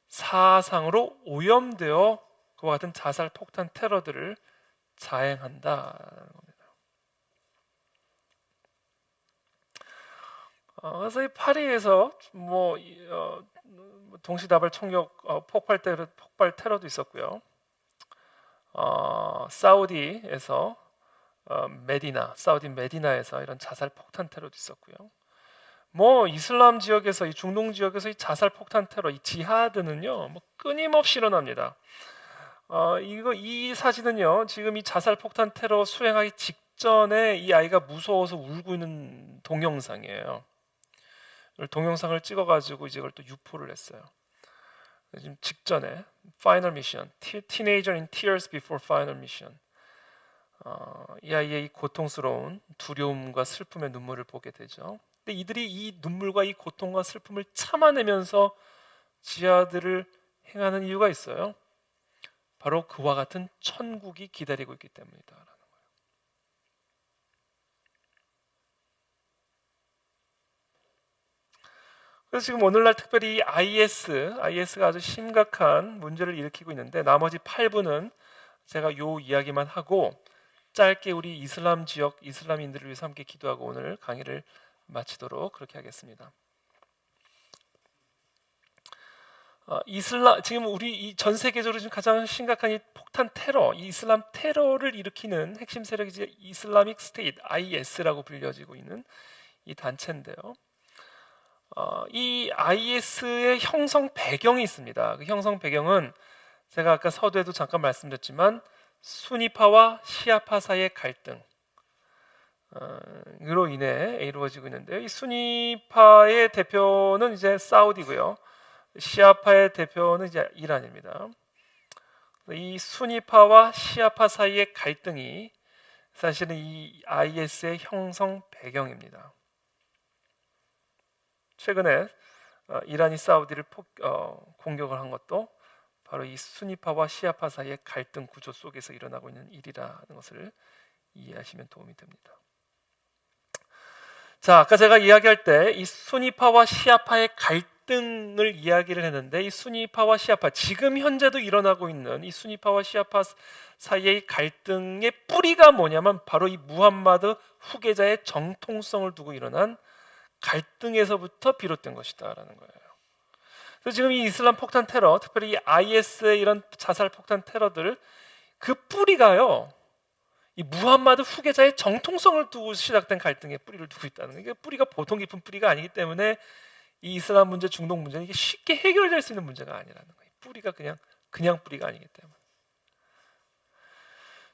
사상으로 오염되어 그와 같은 자살 폭탄 테러들을 자행한다는 겁니다. 그래서 이 파리에서 동시다발 총격 폭발 테러도 있었고요. 사우디에서 사우디 메디나에서 이런 자살 폭탄 테러도 있었고요. 이슬람 지역에서 이 중동 지역에서 이 자살 폭탄 테러, 이 지하드는요, 끊임없이 일어납니다. 이 사진은요, 지금 이 자살 폭탄 테러 수행하기 직전에 이 아이가 무서워서 울고 있는 동영상이에요. 동영상을 찍어가지고 이제 이걸 또 유포를 했어요. 지금 직전에 Final Mission, Teenager in Tears Before Final Mission. 이 아이의 이 고통스러운 두려움과 슬픔의 눈물을 보게 되죠. 근데 이들이 이 눈물과 이 고통과 슬픔을 참아내면서 지하들을 행하는 이유가 있어요. 바로 그와 같은 천국이 기다리고 있기 때문이다. 그래서 지금 오늘날 특별히 IS가 아주 심각한 문제를 일으키고 있는데 나머지 8부는 제가 요 이야기만 하고 짧게 우리 이슬람 지역 이슬람인들을 위해서 함께 기도하고 오늘 강의를 마치도록 그렇게 하겠습니다. 지금 우리 전 세계적으로 지금 가장 심각한 이 폭탄 테러, 이 이슬람 테러를 일으키는 핵심 세력이 이제 이슬라믹 스테이트 IS라고 불려지고 있는 이 단체인데요. 이 IS의 형성 배경이 있습니다. 그 형성 배경은 제가 아까 서두에도 잠깐 말씀드렸지만 수니파와 시아파 사이의 갈등으로 인해 이루어지고 있는데요. 이 수니파의 대표는 이제 사우디고요. 시아파의 대표는 이제 이란입니다. 이 수니파와 시아파 사이의 갈등이 사실은 이 IS의 형성 배경입니다. 최근에 이란이 사우디를 공격을 한 것도 바로 이 수니파와 시아파 사이의 갈등 구조 속에서 일어나고 있는 일이라는 것을 이해하시면 도움이 됩니다. 자, 아까 제가 이야기할 때 이 수니파와 시아파의 갈등을 이야기를 했는데 이 수니파와 시아파, 지금 현재도 일어나고 있는 이 수니파와 시아파 사이의 갈등의 뿌리가 뭐냐면 바로 이 무함마드 후계자의 정통성을 두고 일어난 갈등에서부터 비롯된 것이다라는 거예요. 그래서 지금 이 이슬람 폭탄 테러, 특별히 이 IS의 이런 자살 폭탄 테러들 그 뿌리가요, 이 무함마드 후계자의 정통성을 두고 시작된 갈등의 뿌리를 두고 있다는 거예요. 이게 뿌리가 보통 깊은 뿌리가 아니기 때문에 이 이슬람 문제, 중동 문제는 이게 쉽게 해결될 수 있는 문제가 아니라는 거예요. 뿌리가 그냥 뿌리가 아니기 때문에.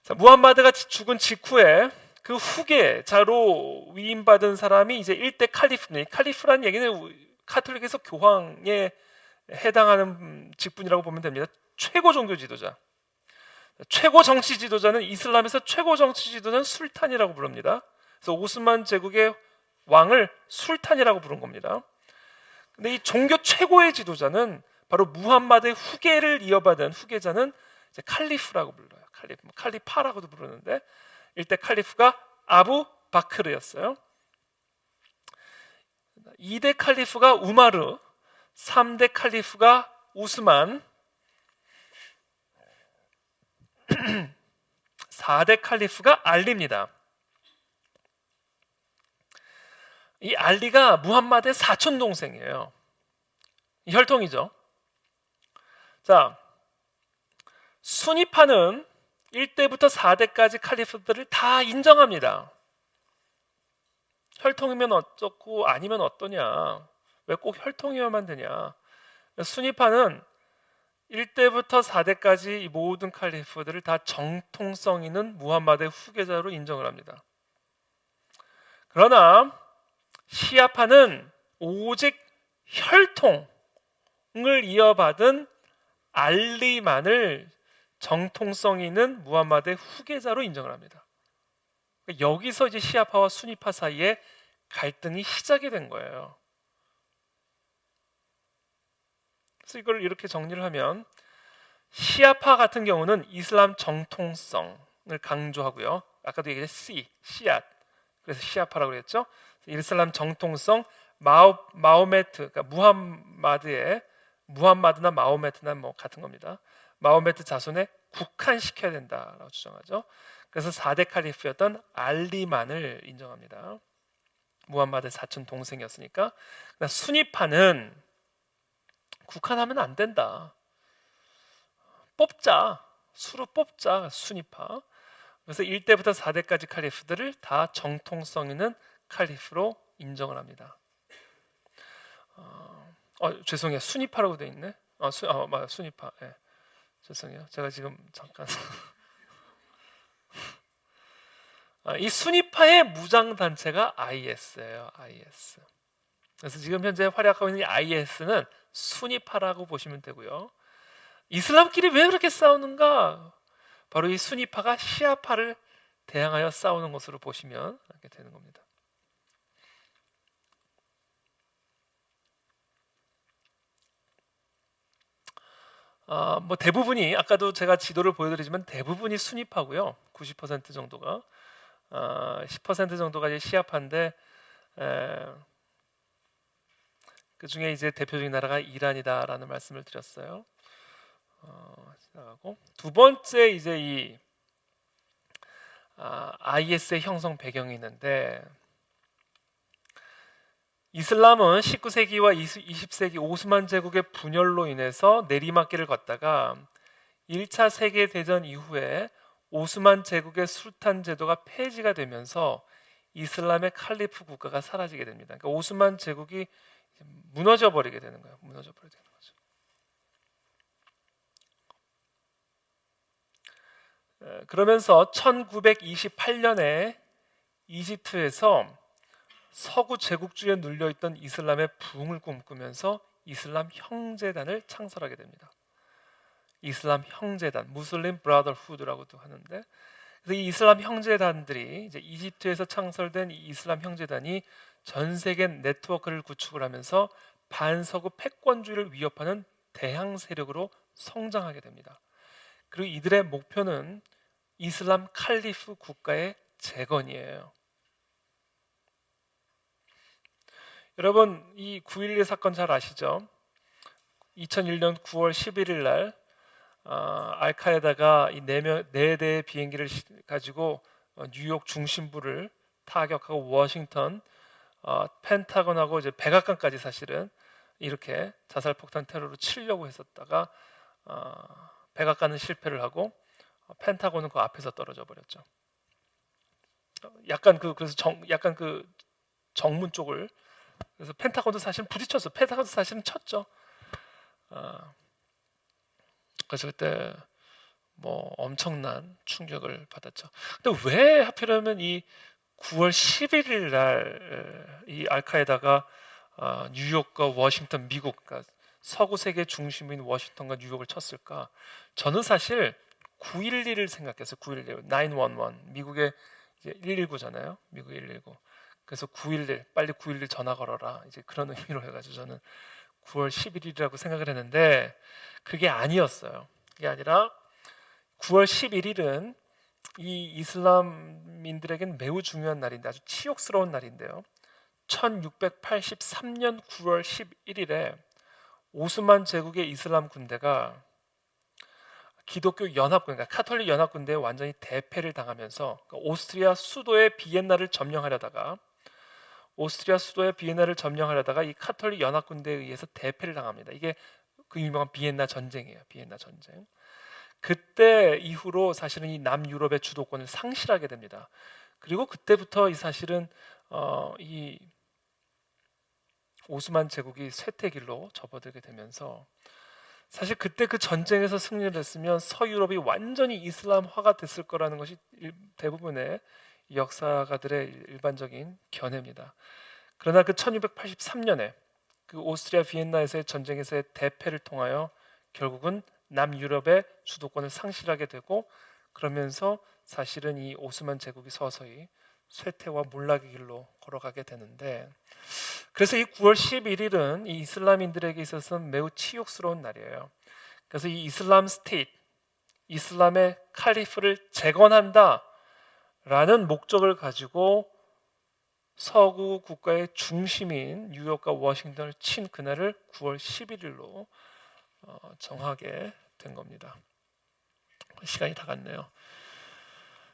자, 무함마드가 죽은 직후에 그 후계자로 위임받은 사람이 이제 일대 칼리프입니다. 칼리프라는 얘기는 카톨릭에서 교황에 해당하는 직분이라고 보면 됩니다. 최고 종교 지도자. 최고 정치 지도자는 이슬람에서 최고 정치 지도자는 술탄이라고 부릅니다. 그래서 오스만 제국의 왕을 술탄이라고 부른 겁니다. 근데 이 종교 최고의 지도자는 바로 무함마드의 후계를 이어받은 후계자는 이제 칼리프라고 불러요. 칼리파라고도 부르는데 일대 칼리프가 아부 바크르였어요. 2대 칼리프가 우마르, 3대 칼리프가 우스만, 4대 칼리프가 알리입니다. 이 알리가 무함마드의 사촌 동생이에요. 혈통이죠. 자, 순위파는 1대부터 4대까지 칼리프들을 다 인정합니다. 혈통이면 어쩌고 아니면 어떠냐? 왜 꼭 혈통이어야만 되냐? 순위파는 1대부터 4대까지 이 모든 칼리프들을 다 정통성 있는 무함마드의 후계자로 인정을 합니다. 그러나 시아파는 오직 혈통을 이어받은 알리만을 정통성 있는 무함마드의 후계자로 인정을 합니다. 여기서 이제 시아파와 수니파 사이에 갈등이 시작이 된 거예요. 그래서 이걸 이렇게 정리를 하면 시아파 같은 경우는 이슬람 정통성을 강조하고요. 아까도 얘기했죠. 시앗. 그래서 시아파라고 그랬죠. 이슬람 정통성, 마호메트, 그러니까 무함마드나 마호메트나 뭐 같은 겁니다. 마호메트 자손에 국한시켜야 된다라고 주장하죠. 그래서 4대 칼리프였던 알리만을 인정합니다. 무함마드 사촌 동생이었으니까. 수니파는 국한하면 안 된다. 수로 뽑자, 수니파. 그래서 1대부터 4대까지 칼리프들을 다 정통성 있는 칼리프로 인정을 합니다. 죄송해요. 수니파라고 돼 있네. 맞아, 수니파. 네. 죄송해요. 제가 지금 잠깐 이 수니파의 무장 단체가 IS예요. IS. 그래서 지금 현재 활약하고 있는 이 IS는 수니파라고 보시면 되고요. 이슬람끼리 왜 그렇게 싸우는가? 바로 이 수니파가 시아파를 대항하여 싸우는 것으로 보시면 이렇게 되는 겁니다. 뭐 대부분이 아까도 제가 지도를 보여드리지만 대부분이 수니파고요. 90% 정도가 10% 정도가 이제 시아파인데 그 중에 이제 대표적인 나라가 이란이다라는 말씀을 드렸어요. 지나가고 두 번째 이제 이 IS의 형성 배경이 있는데 이슬람은 19세기와 20세기 오스만 제국의 분열로 인해서 내리막길을 걷다가 1차 세계대전 이후에 오스만 제국의 술탄 제도가 폐지가 되면서 이슬람의 칼리프 국가가 사라지게 됩니다. 그러니까 오스만 제국이 무너져 버리게 되는 거예요. 무너져 버리게 되는 거죠. 그러면서 1928년에 이집트에서 서구 제국주의에 눌려있던 이슬람의 부흥을 꿈꾸면서 이슬람 형제단을 창설하게 됩니다. 이슬람 형제단, 무슬림 브라더후드라고도 하는데, 그래서 이 이슬람 형제단들이 이제 이집트에서 창설된 이 이슬람 형제단이 전 세계 네트워크를 구축을 하면서 반서구 패권주의를 위협하는 대항 세력으로 성장하게 됩니다. 그리고 이들의 목표는 이슬람 칼리프 국가의 재건이에요. 여러분, 이 9.11 사건 잘 아시죠? 2001년 9월 11일 날 알카에다가 이 4대의 비행기를 가지고 뉴욕 중심부를 타격하고 워싱턴, 펜타곤하고 이제 백악관까지 사실은 이렇게 자살폭탄 테러로 치려고 했었다가 백악관은 실패를 하고 펜타곤은 그 앞에서 떨어져 버렸죠. 그래서 약간 그 정문 쪽을, 그래서 펜타곤도 사실 부딪혔어. 펜타곤도 사실은 쳤죠. 그래서 그때 뭐 엄청난 충격을 받았죠. 근데 왜 하필이면 이 9월 11일 날 이 알카에다가 뉴욕과 워싱턴, 미국, 그러니까 서구 세계 중심인 워싱턴과 뉴욕을 쳤을까? 저는 사실 911을 생각했어요. 911, 911. 미국의 이제 119잖아요. 미국 119. 그래서 911, 빨리 911 전화 걸어라. 이제 그런 의미로 해가지고 저는 9월 11일이라고 생각을 했는데 그게 아니었어요. 그게 아니라 9월 11일은 이 이슬람민들에겐 매우 중요한 날인데 아주 치욕스러운 날인데요. 1683년 9월 11일에 오스만 제국의 이슬람 군대가 기독교 연합군, 그러니까 카톨릭 연합군대에 완전히 대패를 당하면서 오스트리아 수도의 비엔나를 점령하려다가 이 카톨릭 연합군대에 의해서 대패를 당합니다. 이게 그 유명한 비엔나 전쟁이에요. 비엔나 전쟁. 그때 이후로 사실은 이 남유럽의 주도권을 상실하게 됩니다. 그리고 그때부터 이 사실은 이 오스만 제국이 쇠퇴길로 접어들게 되면서 사실 그때 그 전쟁에서 승리를 했으면 서유럽이 완전히 이슬람화가 됐을 거라는 것이 대부분의 역사가들의 일반적인 견해입니다. 그러나 그 1683년에 그 오스트리아 비엔나에서의 전쟁에서의 대패를 통하여 결국은 남유럽의 주도권을 상실하게 되고 그러면서 사실은 이 오스만 제국이 서서히 쇠퇴와 몰락의 길로 걸어가게 되는데 그래서 이 9월 11일은 이 이슬람인들에게 있어서는 매우 치욕스러운 날이에요. 그래서 이 이슬람 스테이트, 이슬람의 칼리프를 재건한다라는 목적을 가지고 서구 국가의 중심인 뉴욕과 워싱턴을 친 그날을 9월 11일로 정하게 된 겁니다. 시간이 다 갔네요.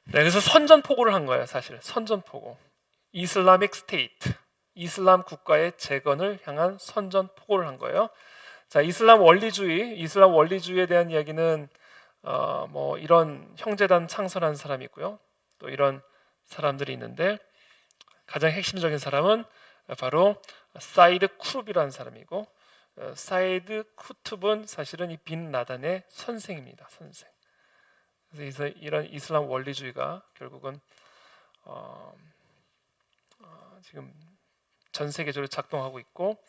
네, 그래서 선전포고를 한 거예요, 사실. 선전포고. 이슬라믹 스테이트, 이슬람 국가의 재건을 향한 선전포고를 한 거예요. 자, 이슬람 원리주의에 대한 이야기는 뭐 이런 형제단 창설한 사람이 있고요. 또 이런 사람들이 있는데 가장 핵심적인 사람은 바로 사이드 쿠룹이라는 사람이고 사이드 쿠투브는 사실은 이 빈 라덴의 선생입니다. 선생. 그래서 이런 이슬람 원리주의가 결국은 지금 전 세계적으로 작동하고 있고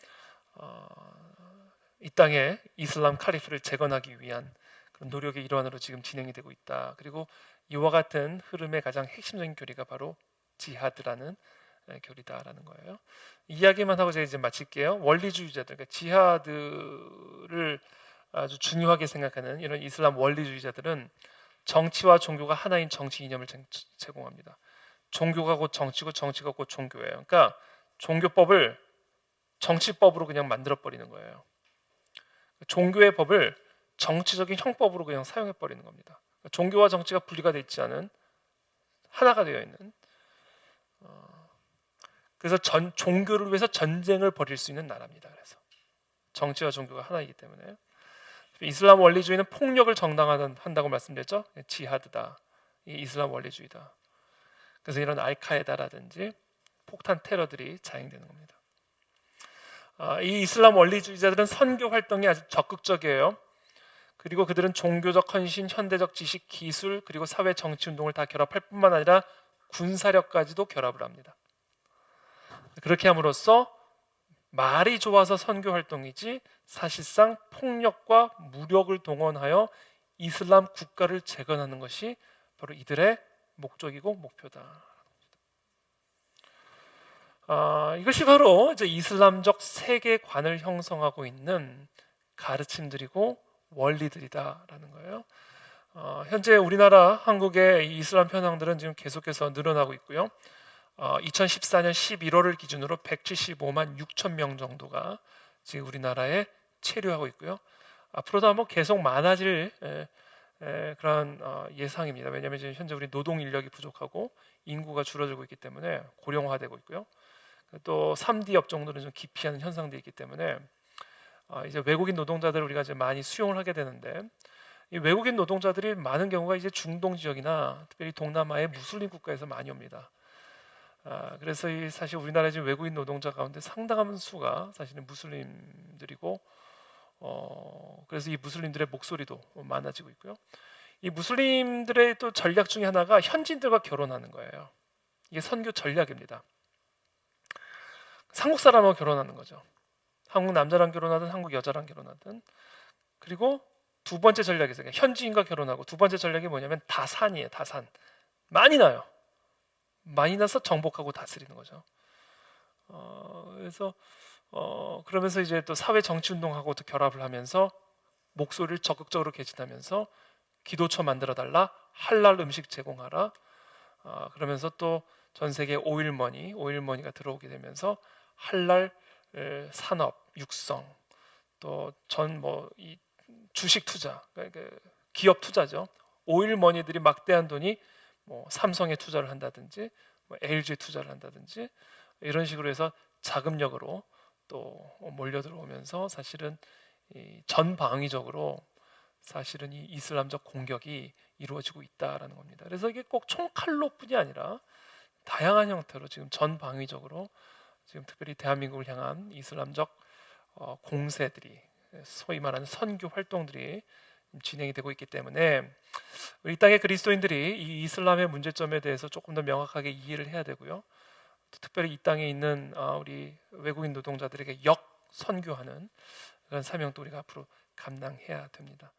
이 땅에 이슬람 칼리프를 재건하기 위한 그런 노력의 일환으로 지금 진행이 되고 있다. 그리고 이와 같은 흐름의 가장 핵심적인 교리가 바로 지하드라는 교리다라는 거예요. 이야기만 하고 제가 이제 마칠게요. 원리주의자들, 그러니까 지하드를 아주 중요하게 생각하는 이런 이슬람 원리주의자들은 정치와 종교가 하나인 정치 이념을 제공합니다. 종교가 곧 정치고 정치가 곧 종교예요. 그러니까 종교법을 정치법으로 그냥 만들어 버리는 거예요. 종교의 법을 정치적인 형법으로 그냥 사용해 버리는 겁니다. 종교와 정치가 분리가 되어 있지 않은 하나가 되어 있는 그래서 종교를 위해서 전쟁을 벌일 수 있는 나라입니다. 그래서 정치와 종교가 하나이기 때문에 이슬람 원리주의는 폭력을 정당화한다고 말씀드렸죠. 지하드다. 이 이슬람 원리주의다. 그래서 이런 알카에다라든지 폭탄 테러들이 자행되는 겁니다. 이 이슬람 원리주의자들은 선교 활동이 아주 적극적이에요. 그리고 그들은 종교적 헌신, 현대적 지식, 기술 그리고 사회 정치 운동을 다 결합할 뿐만 아니라 군사력까지도 결합을 합니다. 그렇게 함으로써 말이 좋아서 선교 활동이지 사실상 폭력과 무력을 동원하여 이슬람 국가를 재건하는 것이 바로 이들의 목적이고 목표다. 이것이 바로 이제 이슬람적 세계관을 형성하고 있는 가르침들이고 원리들이다라는 거예요. 현재 우리나라 한국의 이 이슬람 편향들은 지금 계속해서 늘어나고 있고요. 2014년 11월을 기준으로 175만 6천 명 정도가 지금 우리나라에 체류하고 있고요. 앞으로도 아마 계속 많아질 그런 예상입니다. 왜냐하면 지금 현재 우리 노동 인력이 부족하고 인구가 줄어들고 있기 때문에 고령화되고 있고요. 또 3D 업종들은 좀 기피하는 현상들이 있기 때문에 이제 외국인 노동자들을 우리가 이제 많이 수용을 하게 되는데 이 외국인 노동자들이 많은 경우가 이제 중동 지역이나 특별히 동남아의 무슬림 국가에서 많이 옵니다. 그래서 사실 우리나라의 지금 외국인 노동자 가운데 상당한 수가 사실은 무슬림들이고 그래서 이 무슬림들의 목소리도 많아지고 있고요. 이 무슬림들의 또 전략 중에 하나가 현지인들과 결혼하는 거예요. 이게 선교 전략입니다. 한국 사람하고 결혼하는 거죠. 한국 남자랑 결혼하든 한국 여자랑 결혼하든. 그리고 두 번째 전략이 있어요. 현지인과 결혼하고 두 번째 전략이 뭐냐면 다산이에요. 다산. 많이 나요. 많이 나서 정복하고 다스리는 거죠. 그래서 그러면서 이제 또 사회 정치 운동하고 또 결합을 하면서 목소리를 적극적으로 개진하면서 기도처 만들어 달라, 할랄 음식 제공하라. 그러면서 또 전 세계 오일머니가 들어오게 되면서 할랄 산업, 육성, 또 전 이 주식 투자, 그러니까 기업 투자죠. 오일머니들이 막대한 돈이 뭐 삼성에 투자를 한다든지 뭐 LG에 투자를 한다든지 이런 식으로 해서 자금력으로 또 몰려 들어오면서 사실은 이 전방위적으로 사실은 이 이슬람적 공격이 이루어지고 있다라는 겁니다. 그래서 이게 꼭 총칼로뿐이 아니라 다양한 형태로 지금 전방위적으로 지금 특별히 대한민국을 향한 이슬람적 공세들이, 소위 말하는 선교 활동들이 진행이 되고 있기 때문에 우리 땅의 그리스도인들이 이 이슬람의 문제점에 대해서 조금 더 명확하게 이해를 해야 되고요. 특별히 이 땅에 있는 우리 외국인 노동자들에게 역 선교하는 그런 사명도 우리가 앞으로 감당해야 됩니다.